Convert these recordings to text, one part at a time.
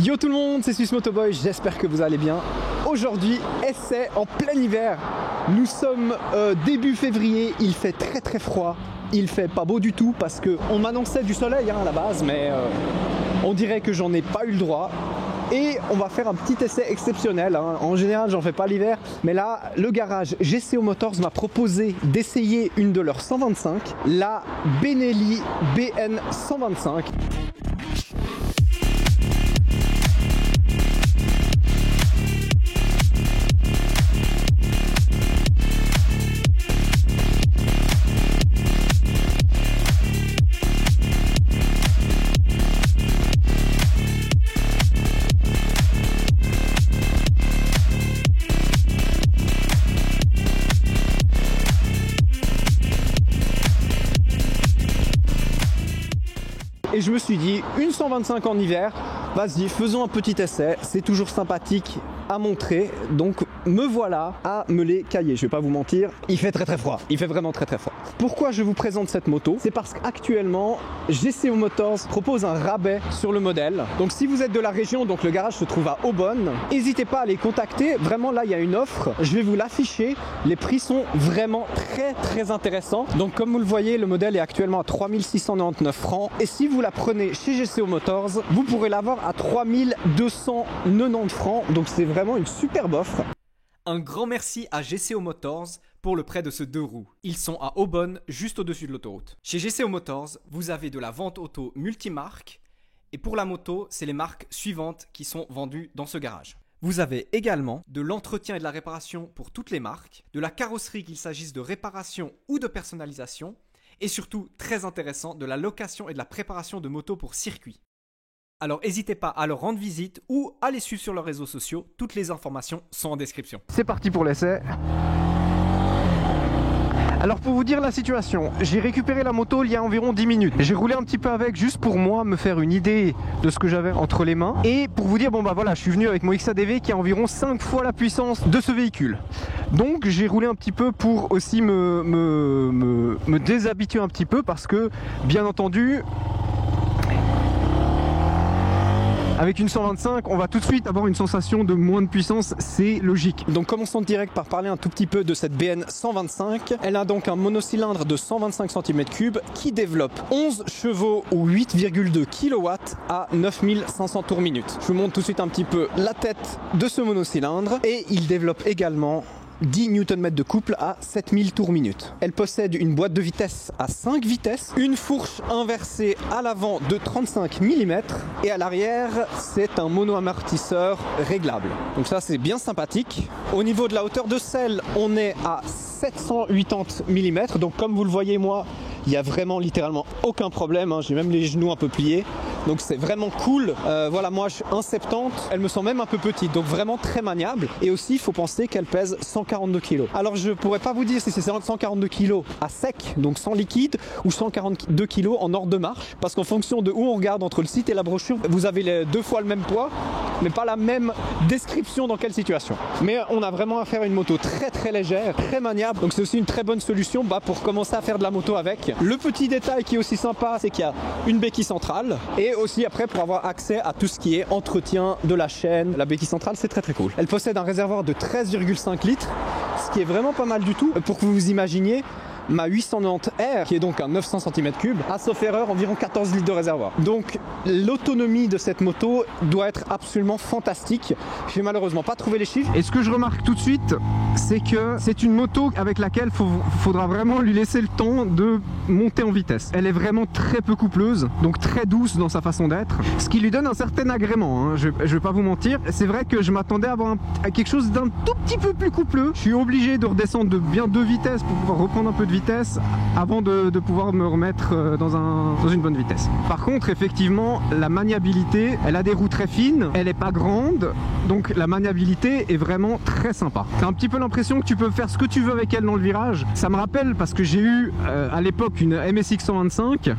Yo tout le monde, c'est Suisse Motoboy, j'espère que vous allez bien. Aujourd'hui, essai en plein hiver. Nous sommes début février, il fait très froid. Il fait pas beau du tout parce qu'on m'annonçait du soleil à la base, mais on dirait que j'en ai pas eu le droit. Et on va faire un petit essai exceptionnel, hein. En général j'en fais pas l'hiver, mais là le garage GCO Motors m'a proposé d'essayer une de leurs 125, la Benelli BN 125. Et je me suis dit, une 125 en hiver, vas-y, faisons un petit essai, c'est toujours sympathique à montrer, donc me voilà à me les cailler, je vais pas vous mentir, il fait très froid, il fait vraiment très froid. Pourquoi je vous présente cette moto? C'est parce qu'actuellement, GCO Motors propose un rabais sur le modèle, donc si vous êtes de la région, donc le garage se trouve à Aubonne, n'hésitez pas à les contacter, vraiment là il y a une offre, je vais vous l'afficher, les prix sont vraiment très intéressants, donc comme vous le voyez, le modèle est actuellement à 3699 francs, et si vous la prenez chez GCO Motors, vous pourrez l'avoir à 3290 francs, donc c'est vraiment une superbe offre. Un grand merci à GCO Motors pour le prêt de ce 2 roues. Ils sont à Aubonne, juste au-dessus de l'autoroute. Chez GCO Motors, vous avez de la vente auto multimarque. Et pour la moto, c'est les marques suivantes qui sont vendues dans ce garage. Vous avez également de l'entretien et de la réparation pour toutes les marques, de la carrosserie qu'il s'agisse de réparation ou de personnalisation, et surtout, très intéressant, de la location et de la préparation de motos pour circuit. Alors n'hésitez pas à leur rendre visite ou à les suivre sur leurs réseaux sociaux, toutes les informations sont en description. C'est parti pour l'essai. Alors pour vous dire la situation, j'ai récupéré la moto il y a environ 10 minutes. J'ai roulé un petit peu avec juste pour moi me faire une idée de ce que j'avais entre les mains. Et pour vous dire, bon bah voilà, je suis venu avec mon XADV qui a environ 5 fois la puissance de ce véhicule. Donc j'ai roulé un petit peu pour aussi me déshabituer un petit peu parce que bien entendu, avec une 125, on va tout de suite avoir une sensation de moins de puissance, c'est logique. Donc commençons direct par parler un tout petit peu de cette BN 125. Elle a donc un monocylindre de 125 cm3 qui développe 11 chevaux ou 8,2 kW à 9500 tours minute. Je vous montre tout de suite un petit peu la tête de ce monocylindre et il développe également 10 Nm de couple à 7000 tours minute. Elle possède une boîte de vitesse à 5 vitesses, une fourche inversée à l'avant de 35 mm et à l'arrière c'est un mono-amortisseur réglable. Donc ça c'est bien sympathique. Au niveau de la hauteur de selle, on est à 780 mm, donc comme vous le voyez moi, il n'y a vraiment littéralement aucun problème, hein. J'ai même les genoux un peu pliés. Donc c'est vraiment cool. Voilà, moi je suis 1,70, elle me semble même un peu petite, donc vraiment très maniable. Et aussi il faut penser qu'elle pèse 142 kg. Alors je pourrais pas vous dire si c'est 142 kg à sec, donc sans liquide, ou 142 kg en hors de marche, parce qu'en fonction de où on regarde entre le site et la brochure, vous avez les 2 fois le même poids, mais pas la même description dans quelle situation. Mais on a vraiment à faire une moto très légère, très maniable, donc c'est aussi une très bonne solution pour commencer à faire de la moto avec. Le petit détail qui est aussi sympa, c'est qu'il y a une béquille centrale, et aussi après pour avoir accès à tout ce qui est entretien de la chaîne. La béquille centrale c'est très cool. Elle possède un réservoir de 13,5 litres, ce qui est vraiment pas mal du tout. Pour que vous vous imaginiez, ma 890R, qui est donc un 900 cm3, a sauf erreur environ 14 litres de réservoir. Donc l'autonomie de cette moto doit être absolument fantastique. J'ai malheureusement pas trouvé les chiffres. Et ce que je remarque tout de suite, c'est que c'est une moto avec laquelle faudra vraiment lui laisser le temps de monter en vitesse. Elle est vraiment très peu coupleuse, donc très douce dans sa façon d'être, ce qui lui donne un certain agrément, hein. Je vais pas vous mentir. C'est vrai que je m'attendais à avoir quelque chose d'un tout petit peu plus coupleux. Je suis obligé de redescendre de bien 2 vitesses pour pouvoir reprendre un peu de vitesse avant de pouvoir me remettre dans une bonne vitesse. Par contre, effectivement, la maniabilité, elle a des roues très fines, elle est pas grande, donc la maniabilité est vraiment très sympa. T'as un petit peu l'impression que tu peux faire ce que tu veux avec elle dans le virage. Ça me rappelle parce que j'ai eu à l'époque une MSX 125.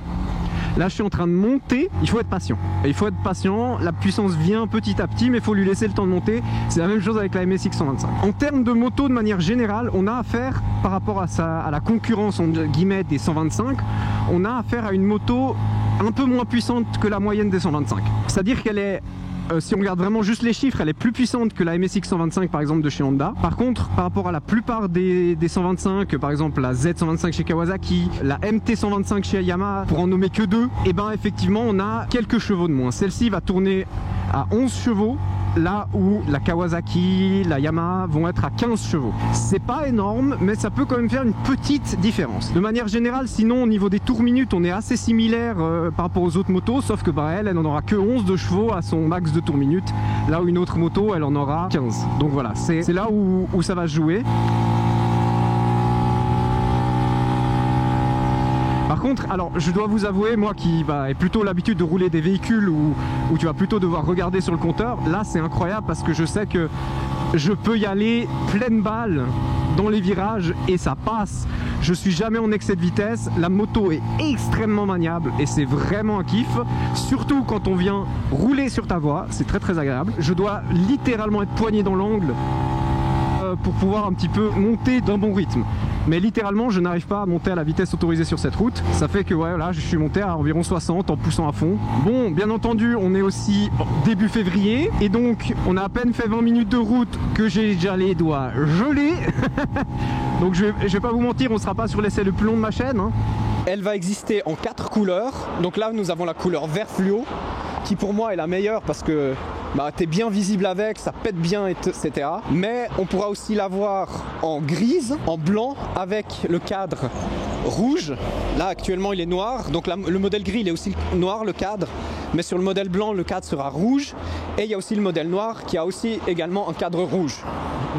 Là je suis en train de monter, il faut être patient. Il faut être patient, la puissance vient petit à petit mais il faut lui laisser le temps de monter. C'est la même chose avec la MSX 125. En termes de moto de manière générale, on a affaire par rapport à la concurrence entre guillemets des 125, on a affaire à une moto un peu moins puissante que la moyenne des 125. C'est-à-dire qu'elle est si on regarde vraiment juste les chiffres, elle est plus puissante que la MSX 125 par exemple de chez Honda. Par contre, par rapport à la plupart des 125, par exemple la Z125 chez Kawasaki, la MT 125 chez Yamaha, pour en nommer que deux, et ben effectivement on a quelques chevaux de moins. Celle-ci va tourner à 11 chevaux, là où la Kawasaki, la Yamaha vont être à 15 chevaux. C'est pas énorme, mais ça peut quand même faire une petite différence. De manière générale, sinon au niveau des tours minutes, on est assez similaire par rapport aux autres motos, sauf que bah, elle n'en aura que 11 de chevaux à son max de tours minutes, là où une autre moto, elle en aura 15. Donc voilà, c'est là où ça va se jouer. Par contre, alors je dois vous avouer, moi qui ai plutôt l'habitude de rouler des véhicules où tu vas plutôt devoir regarder sur le compteur, là c'est incroyable parce que je sais que je peux y aller pleine balle dans les virages et ça passe. Je suis jamais en excès de vitesse, la moto est extrêmement maniable et c'est vraiment un kiff, surtout quand on vient rouler sur ta voie, c'est très très agréable. Je dois littéralement être poigné dans l'angle pour pouvoir un petit peu monter d'un bon rythme. Mais littéralement, je n'arrive pas à monter à la vitesse autorisée sur cette route. Ça fait que ouais, là, je suis monté à environ 60 en poussant à fond. Bon, bien entendu, on est aussi début février. Et donc, on a à peine fait 20 minutes de route que j'ai déjà les doigts gelés. Donc, je vais pas vous mentir, on ne sera pas sur l'essai le plus long de ma chaîne. Hein. Elle va exister en 4 couleurs. Donc là, nous avons la couleur vert fluo, qui pour moi est la meilleure parce que t'es bien visible avec, ça pète bien, etc. Mais on pourra aussi l'avoir en grise, en blanc, avec le cadre rouge. Là actuellement il est noir, donc le modèle gris il est aussi noir le cadre, mais sur le modèle blanc le cadre sera rouge. Et il y a aussi le modèle noir qui a aussi également un cadre rouge.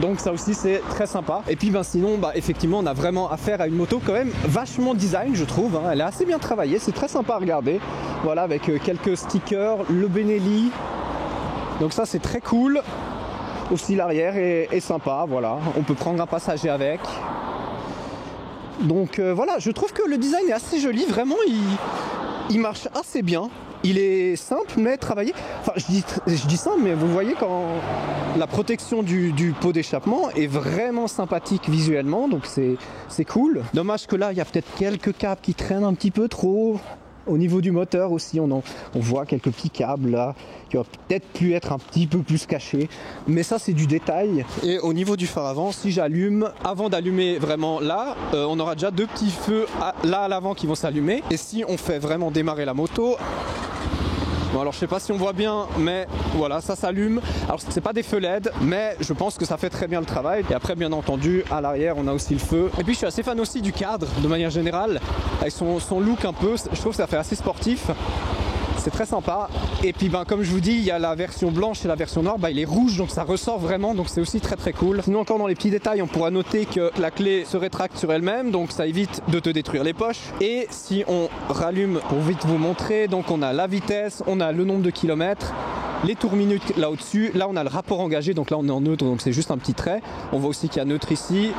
Donc ça aussi c'est très sympa. Et puis sinon effectivement on a vraiment affaire à une moto quand même vachement design je trouve. Hein. Elle est assez bien travaillée, c'est très sympa à regarder. Voilà, avec quelques stickers, le Benelli. Donc ça c'est très cool. Aussi l'arrière est sympa, voilà. On peut prendre un passager avec. Donc voilà, je trouve que le design est assez joli. Vraiment, il marche assez bien. Il est simple mais travaillé. Enfin, je dis simple, mais vous voyez quand la protection du pot d'échappement est vraiment sympathique visuellement. Donc c'est cool. Dommage que là, il y a peut-être quelques câbles qui traînent un petit peu trop. Au niveau du moteur aussi, on voit quelques petits câbles là qui auraient peut-être pu être un petit peu plus cachés. Mais ça, c'est du détail. Et au niveau du phare avant, si j'allume, avant d'allumer vraiment là, on aura déjà 2 petits feux là à l'avant qui vont s'allumer. Et si on fait vraiment démarrer la moto... Bon alors je sais pas si on voit bien, mais voilà, ça s'allume. Alors c'est pas des feux LED, mais je pense que ça fait très bien le travail. Et après bien entendu, à l'arrière on a aussi le feu. Et puis je suis assez fan aussi du cadre, de manière générale, avec son look un peu, je trouve que ça fait assez sportif. C'est très sympa. Et puis comme je vous dis, il y a la version blanche et la version noire, il est rouge, donc ça ressort vraiment, donc c'est aussi très très cool. Sinon encore dans les petits détails, on pourra noter que la clé se rétracte sur elle-même, donc ça évite de te détruire les poches. Et si on rallume pour vite vous montrer, donc on a la vitesse, on a le nombre de kilomètres, les tours minutes là au-dessus, là on a le rapport engagé, donc là on est en neutre, donc c'est juste un petit trait. On voit aussi qu'il y a neutre ici,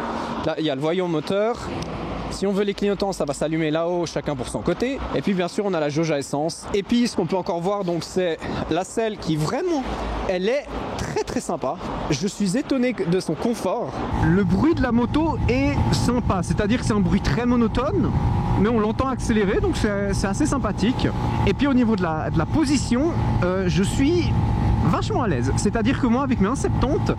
là il y a le voyant moteur. Si on veut les clignotants, ça va s'allumer là-haut, chacun pour son côté. Et puis bien sûr, on a la jauge à essence. Et puis ce qu'on peut encore voir, donc c'est la selle qui vraiment, elle est très très sympa. Je suis étonné de son confort. Le bruit de la moto est sympa, c'est-à-dire que c'est un bruit très monotone, mais on l'entend accélérer, donc c'est assez sympathique. Et puis au niveau de la position, je suis vachement à l'aise. C'est-à-dire que moi, avec mes 1,70,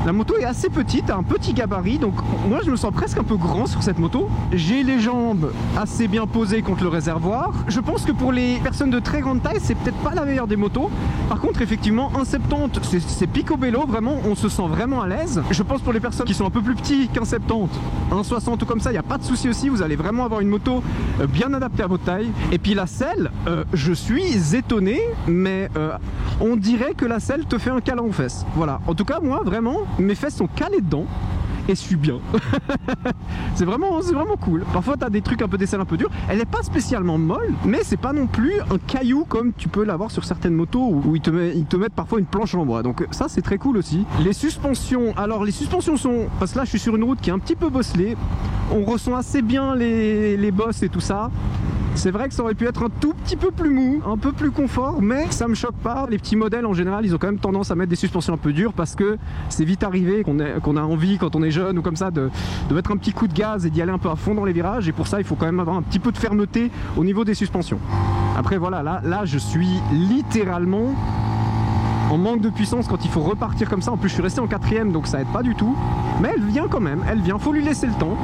la moto est assez petite, a un petit gabarit, donc moi je me sens presque un peu grand sur cette moto. J'ai les jambes assez bien posées contre le réservoir. Je pense que pour les personnes de très grande taille, c'est peut-être pas la meilleure des motos. Par contre, effectivement, 1,70, c'est picobello, vraiment, on se sent vraiment à l'aise. Je pense pour les personnes qui sont un peu plus petits qu'1,70, 1,60 ou comme ça, il n'y a pas de souci aussi, vous allez vraiment avoir une moto bien adaptée à votre taille. Et puis la selle, je suis étonné, mais on dirait que la selle te fait un câlin aux fesses. Voilà, en tout cas, moi, vraiment, mes fesses sont calées dedans et je suis bien. c'est vraiment cool. Parfois tu as des trucs un peu, des selles un peu dures. Elle n'est pas spécialement molle, mais c'est pas non plus un caillou comme tu peux l'avoir sur certaines motos où ils te mettent parfois une planche en bois. Donc ça c'est très cool aussi. Les suspensions, alors les suspensions sont, parce que là je suis sur une route qui est un petit peu bosselée, on ressent assez bien les bosses et tout ça. C'est vrai que ça aurait pu être un tout petit peu plus mou, un peu plus confort, mais ça me choque pas. Les petits modèles en général, ils ont quand même tendance à mettre des suspensions un peu dures parce que c'est vite arrivé qu'on a envie quand on est jeune ou comme ça de mettre un petit coup de gaz et d'y aller un peu à fond dans les virages, et pour ça il faut quand même avoir un petit peu de fermeté au niveau des suspensions. Après voilà, là je suis littéralement en manque de puissance quand il faut repartir comme ça. En plus je suis resté en 4ème donc ça aide pas du tout. Mais elle vient quand même, elle vient, faut lui laisser le temps.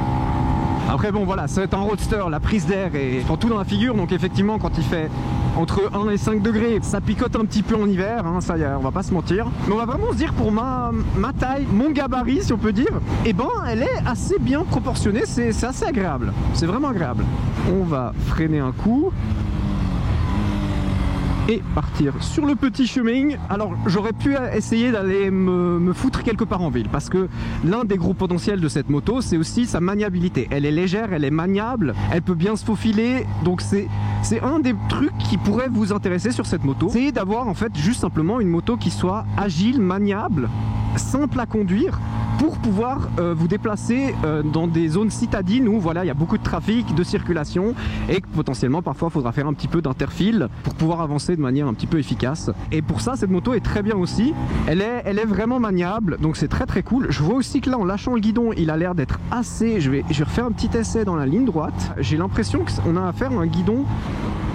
Après bon voilà, c'est un roadster, la prise d'air et prend tout dans la figure, donc effectivement quand il fait entre 1 et 5 degrés, ça picote un petit peu en hiver, hein, ça on va pas se mentir. Mais on va vraiment se dire pour ma taille, mon gabarit si on peut dire, et ben elle est assez bien proportionnée, c'est assez agréable, c'est vraiment agréable. On va freiner un coup. Et partir sur le petit chemin. Alors j'aurais pu essayer d'aller me foutre quelque part en ville parce que l'un des gros potentiels de cette moto c'est aussi sa maniabilité. Elle est légère, elle est maniable, elle peut bien se faufiler, donc c'est un des trucs qui pourrait vous intéresser sur cette moto. C'est d'avoir en fait juste simplement une moto qui soit agile, maniable, simple à conduire pour pouvoir vous déplacer dans des zones citadines où voilà il y a beaucoup de trafic, de circulation et que potentiellement parfois il faudra faire un petit peu d'interfile pour pouvoir avancer de manière un petit peu efficace. Et pour ça cette moto est très bien aussi, elle est vraiment maniable, donc c'est très très cool. Je vois aussi que là en lâchant le guidon il a l'air d'être assez, je vais refaire un petit essai dans la ligne droite. J'ai l'impression qu'on a affaire à un guidon,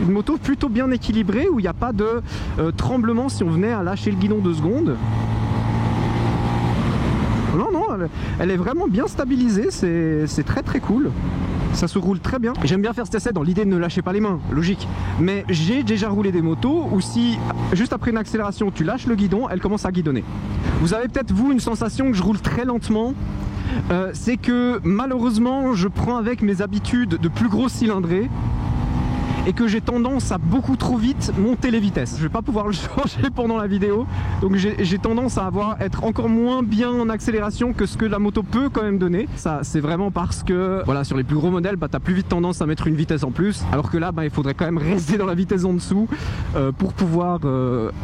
une moto plutôt bien équilibrée où il n'y a pas de tremblement si on venait à lâcher le guidon 2 secondes. Non, non, elle est vraiment bien stabilisée, c'est très très cool. Ça se roule très bien. J'aime bien faire cet essai dans l'idée de ne lâcher pas les mains, logique. Mais j'ai déjà roulé des motos où si, juste après une accélération, tu lâches le guidon, elle commence à guidonner. Vous avez peut-être, vous, une sensation que je roule très lentement. C'est que malheureusement, je prends avec mes habitudes de plus gros cylindrée et que j'ai tendance à beaucoup trop vite monter les vitesses. Je vais pas pouvoir le changer pendant la vidéo, donc j'ai tendance à être encore moins bien en accélération que ce que la moto peut quand même donner. Ça c'est vraiment parce que voilà, sur les plus gros modèles bah, tu as plus vite tendance à mettre une vitesse en plus, alors que là bah, il faudrait quand même rester dans la vitesse en dessous pour pouvoir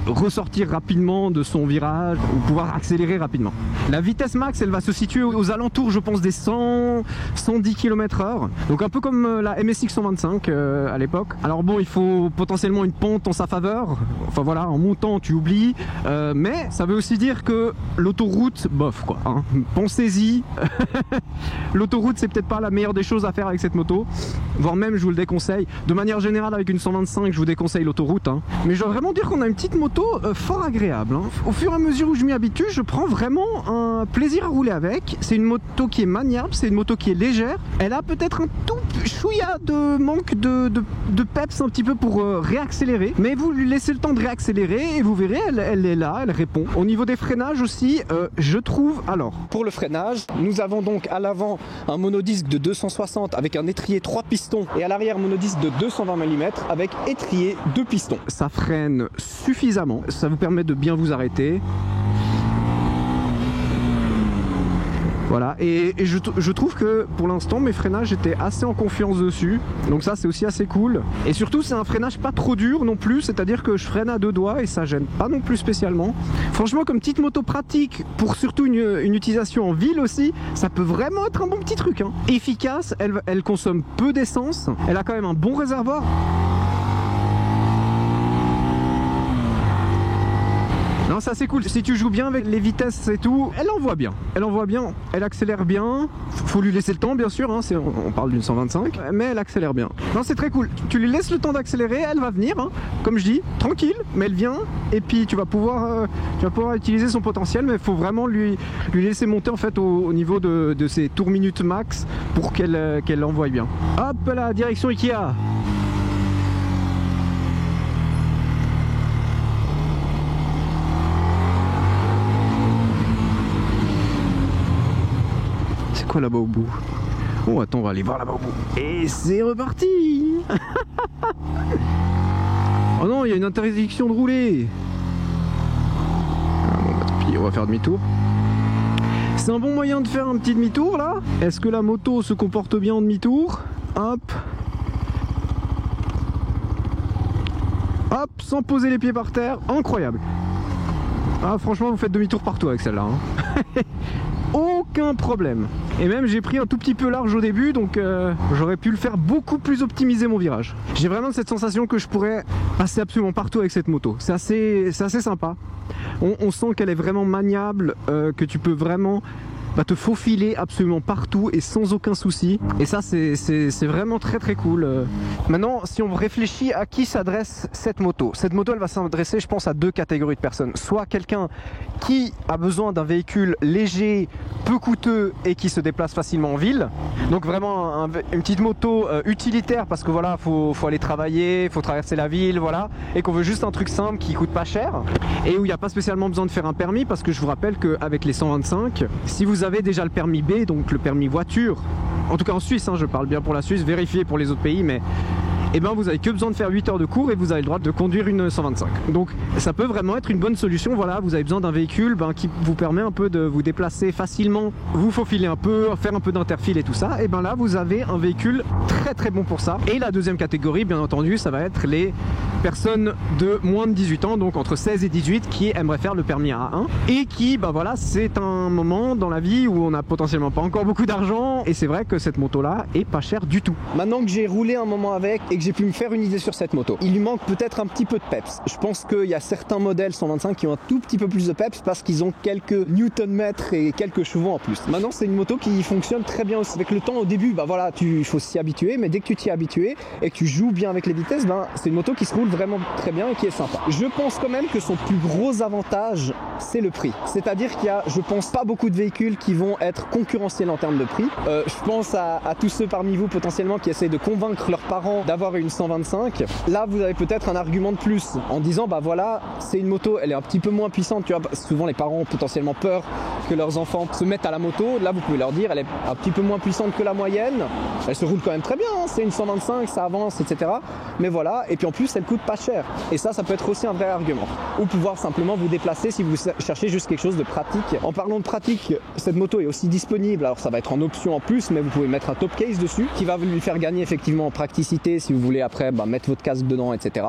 ressortir rapidement de son virage ou pouvoir accélérer rapidement. La vitesse max elle va se situer aux alentours je pense des 110 km/h, donc un peu comme la MSX 125 à l'époque. Alors bon, il faut potentiellement une pente en sa faveur, enfin voilà, en montant tu oublies, mais ça veut aussi dire que l'autoroute, bof quoi, hein. Pensez-y, l'autoroute c'est peut-être pas la meilleure des choses à faire avec cette moto, voire même je vous le déconseille. De manière générale avec une 125 je vous déconseille l'autoroute, hein. Mais je dois vraiment dire qu'on a une petite moto fort agréable, hein. Au fur et à mesure où je m'y habitue, je prends vraiment un plaisir à rouler avec. C'est une moto qui est maniable, c'est une moto qui est légère, elle a peut-être un tout chouïa de manque de peps un petit peu pour réaccélérer, mais vous lui laissez le temps de réaccélérer et vous verrez elle est là, elle répond. Au niveau des freinages aussi, je trouve, alors pour le freinage nous avons donc à l'avant un monodisque de 260 avec un étrier 3 pistons et à l'arrière monodisque de 220 mm avec étrier 2 pistons. Ça freine suffisamment, ça vous permet de bien vous arrêter. Voilà, et je trouve que pour l'instant mes freinages étaient assez en confiance dessus, donc ça c'est aussi assez cool. Et surtout c'est un freinage pas trop dur non plus, c'est-à-dire que je freine à 2 doigts et ça gêne pas non plus spécialement. Franchement comme petite moto pratique, pour surtout une utilisation en ville aussi, ça peut vraiment être un bon petit truc, hein. Efficace, elle consomme peu d'essence, elle a quand même un bon réservoir. Non, ça c'est cool, si tu joues bien avec les vitesses et tout, elle envoie bien, elle accélère bien, faut lui laisser le temps bien sûr, hein, on parle d'une 125, mais elle accélère bien. Non c'est très cool, tu lui laisses le temps d'accélérer, elle va venir, hein, comme je dis, tranquille, mais elle vient, et puis tu vas pouvoir utiliser son potentiel, mais il faut vraiment lui laisser monter en fait au niveau de ses tours minutes max pour qu'elle envoie bien. Hop là, direction Ikea. Quoi là-bas au bout? Oh attends, on va aller voir là-bas au bout. Et c'est reparti. Oh non, il y a une interdiction de rouler. Ah bon bah tant pis, on va faire demi-tour. C'est un bon moyen de faire un petit demi-tour là. Est-ce que la moto se comporte bien en demi-tour? Hop. Hop, sans poser les pieds par terre, incroyable. Ah franchement vous faites demi-tour partout avec celle-là, hein. Aucun problème. Et même j'ai pris un tout petit peu large au début, donc j'aurais pu le faire beaucoup plus optimiser mon virage. J'ai vraiment cette sensation que je pourrais passer absolument partout avec cette moto. C'est assez sympa. On sent qu'elle est vraiment maniable, que tu peux vraiment te faufiler absolument partout et sans aucun souci. Et ça, c'est vraiment très très cool. Maintenant, si on réfléchit à qui s'adresse cette moto, elle va s'adresser, je pense, à deux catégories de personnes. Soit quelqu'un qui a besoin d'un véhicule léger, peu coûteux et qui se déplace facilement en ville. Donc vraiment une petite moto utilitaire parce que voilà, faut aller travailler, faut traverser la ville, voilà, et qu'on veut juste un truc simple qui coûte pas cher et où il n'y a pas spécialement besoin de faire un permis, parce que je vous rappelle qu'avec les 125, si vous avez déjà le permis B, donc le permis voiture, en tout cas en Suisse, hein, je parle bien pour la Suisse, vérifiez pour les autres pays, mais vous avez que besoin de faire 8 heures de cours et vous avez le droit de conduire une 125. Donc ça peut vraiment être une bonne solution. Voilà, vous avez besoin d'un véhicule qui vous permet un peu de vous déplacer facilement, vous faufiler un peu, faire un peu d'interfile et tout ça. Et là vous avez un véhicule très très bon pour ça. Et la deuxième catégorie, bien entendu, ça va être les personnes de moins de 18 ans, donc entre 16 et 18, qui aimeraient faire le permis A1 et qui, voilà, c'est un moment dans la vie où on n'a potentiellement pas encore beaucoup d'argent et c'est vrai que cette moto là est pas chère du tout. Maintenant que j'ai roulé un moment avec et que j'ai pu me faire une idée sur cette moto, il lui manque peut-être un petit peu de peps. Je pense qu'il y a certains modèles 125 qui ont un tout petit peu plus de peps parce qu'ils ont quelques newton-mètres et quelques chevaux en plus. Maintenant, c'est une moto qui fonctionne très bien aussi. Avec le temps, au début, voilà, il faut s'y habituer, mais dès que tu t'y es habitué et que tu joues bien avec les vitesses, c'est une moto qui se roule vraiment très bien et qui est sympa. Je pense quand même que son plus gros avantage, c'est le prix. C'est-à-dire qu'il y a, je pense, pas beaucoup de véhicules qui vont être concurrentiels en termes de prix. Je pense à tous ceux parmi vous potentiellement qui essayent de convaincre leurs parents d'avoir une 125. Là, vous avez peut-être un argument de plus en disant, voilà, c'est une moto, elle est un petit peu moins puissante. Tu vois, souvent les parents ont potentiellement peur que leurs enfants se mettent à la moto. Là, vous pouvez leur dire, elle est un petit peu moins puissante que la moyenne. Elle se roule quand même très bien, hein. C'est une 125, ça avance, etc. Mais voilà, et puis en plus, elle coûte pas cher. Et ça peut être aussi un vrai argument. Ou pouvoir simplement vous déplacer si vous cherchez juste quelque chose de pratique. En parlant de pratique, cette moto est aussi disponible. Alors ça va être en option en plus, mais vous pouvez mettre un top case dessus qui va lui faire gagner effectivement en praticité si vous voulez après mettre votre casque dedans, etc.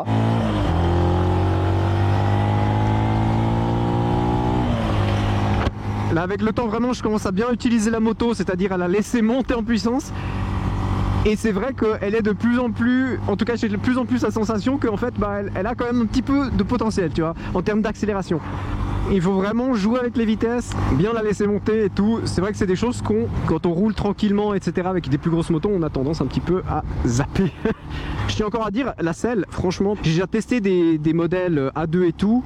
Là, avec le temps, vraiment, je commence à bien utiliser la moto, c'est-à-dire à la laisser monter en puissance. Et c'est vrai qu'elle est de plus en plus, en tout cas j'ai de plus en plus la sensation qu'en fait elle a quand même un petit peu de potentiel, tu vois, en termes d'accélération. Il faut vraiment jouer avec les vitesses, bien la laisser monter et tout. C'est vrai que c'est des choses quand on roule tranquillement, etc. avec des plus grosses motos, on a tendance un petit peu à zapper. Je tiens encore à dire, la selle, franchement, j'ai déjà testé des modèles A2 et tout.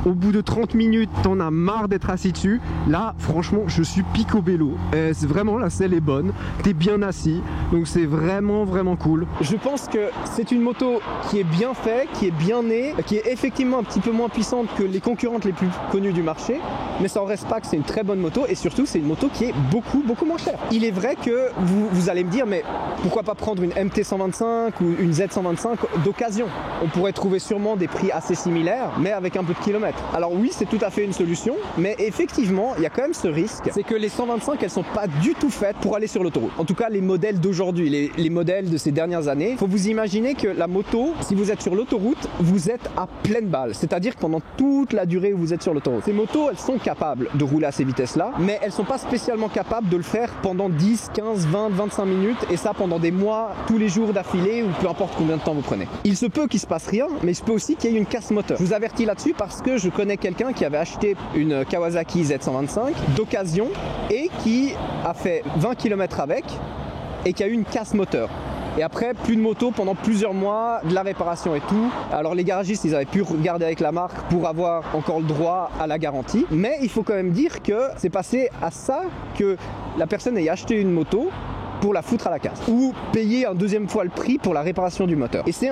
Au bout de 30 minutes, t'en as marre d'être assis dessus. Là, franchement, je suis picobello. C'est vraiment, la selle est bonne. T'es bien assis. Donc c'est vraiment, vraiment cool. Je pense que c'est une moto qui est bien faite, qui est bien née, qui est effectivement un petit peu moins puissante que les concurrentes les plus connues du marché. Mais ça en reste pas que c'est une très bonne moto. Et surtout, c'est une moto qui est beaucoup, beaucoup moins chère. Il est vrai que vous allez me dire, mais pourquoi pas prendre une MT125 ou une Z125 d'occasion? On pourrait trouver sûrement des prix assez similaires, mais avec un peu de kilomètres. Alors oui, c'est tout à fait une solution, mais effectivement, il y a quand même ce risque, c'est que les 125, elles sont pas du tout faites pour aller sur l'autoroute. En tout cas, les modèles d'aujourd'hui, les modèles de ces dernières années, faut vous imaginer que la moto, si vous êtes sur l'autoroute, vous êtes à pleine balle. C'est-à-dire que pendant toute la durée où vous êtes sur l'autoroute, ces motos, elles sont capables de rouler à ces vitesses-là, mais elles sont pas spécialement capables de le faire pendant 10, 15, 20, 25 minutes, et ça pendant des mois, tous les jours d'affilée, ou peu importe combien de temps vous prenez. Il se peut qu'il se passe rien, mais il se peut aussi qu'il y ait une casse moteur. Je vous avertis là-dessus parce que je connais quelqu'un qui avait acheté une Kawasaki Z125 d'occasion et qui a fait 20 km avec et qui a eu une casse moteur. Et après, plus de moto pendant plusieurs mois, de la réparation et tout. Alors les garagistes, ils avaient pu regarder avec la marque pour avoir encore le droit à la garantie. Mais il faut quand même dire que c'est passé à ça que la personne ait acheté une moto pour la foutre à la casse ou payer un deuxième fois le prix pour la réparation du moteur. Et c'est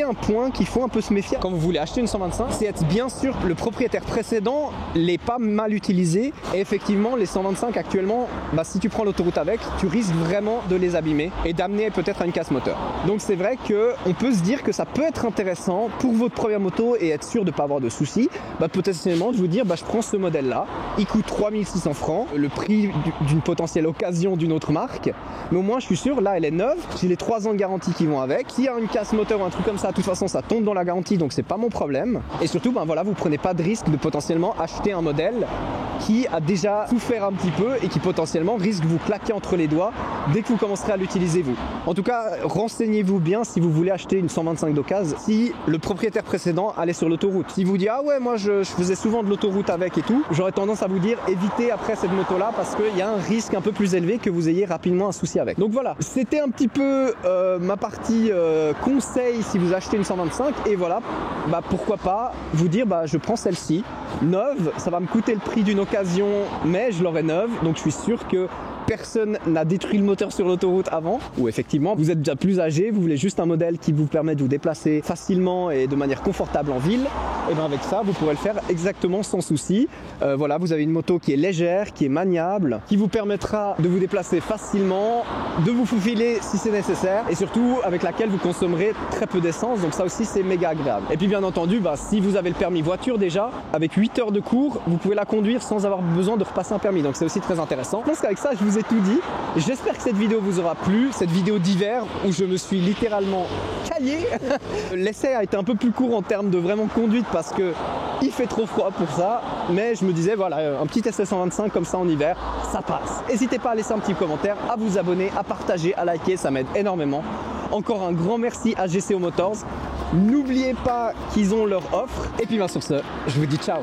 un point qu'il faut un peu se méfier quand vous voulez acheter une 125, c'est être bien sûr que le propriétaire précédent l'est pas mal utilisé. Et effectivement, les 125 actuellement, si tu prends l'autoroute avec, tu risques vraiment de les abîmer et d'amener peut-être à une casse moteur. Donc c'est vrai qu'on peut se dire que ça peut être intéressant pour votre première moto et être sûr de ne pas avoir de soucis, potentiellement de vous dire je prends ce modèle là, il coûte 3600 francs, le prix d'une potentielle occasion d'une autre marque, mais au moins je suis sûr, là elle est neuve, j'ai les 3 ans de garantie qui vont avec. S'il y a une casse moteur ou un truc comme ça, de toute façon ça tombe dans la garantie, donc c'est pas mon problème. Et surtout, ben voilà, vous prenez pas de risque de potentiellement acheter un modèle qui a déjà souffert un petit peu et qui potentiellement risque de vous claquer entre les doigts dès que vous commencerez à l'utiliser vous. En tout cas, renseignez-vous bien si vous voulez acheter une 125 d'occasion, si le propriétaire précédent allait sur l'autoroute. Si vous dit ah ouais, moi je faisais souvent de l'autoroute avec et tout, j'aurais tendance à vous dire évitez après cette moto là parce qu'il y a un risque un peu plus élevé que vous ayez rapidement un souci avec. Donc voilà, c'était un petit peu ma partie conseil si vous achetez une 125, et voilà, bah pourquoi pas vous dire bah je prends celle-ci neuve, ça va me coûter le prix d'une occasion mais je l'aurai neuve, donc je suis sûr que personne n'a détruit le moteur sur l'autoroute avant, ou effectivement vous êtes déjà plus âgé, vous voulez juste un modèle qui vous permet de vous déplacer facilement et de manière confortable en ville, et bien avec ça vous pourrez le faire exactement sans souci. Voilà, vous avez une moto qui est légère, qui est maniable, qui vous permettra de vous déplacer facilement, de vous faufiler si c'est nécessaire, et surtout avec laquelle vous consommerez très peu d'essence, donc ça aussi c'est méga agréable. Et puis bien entendu, bah, si vous avez le permis voiture déjà, avec 8 heures de cours, vous pouvez la conduire sans avoir besoin de repasser un permis, donc c'est aussi très intéressant. Je pense qu'avec ça je vous ai tout dit. J'espère que cette vidéo vous aura plu, cette vidéo d'hiver où je me suis littéralement caillé. L'essai a été un peu plus court en termes de vraiment conduite parce que il fait trop froid pour ça, mais je me disais voilà, un petit essai 125 comme ça en hiver, ça passe. N'hésitez pas à laisser un petit commentaire, à vous abonner, à partager, à liker, ça m'aide énormément. Encore un grand merci à GCO Motors. N'oubliez pas qu'ils ont leur offre. Et puis sur ce, je vous dis ciao.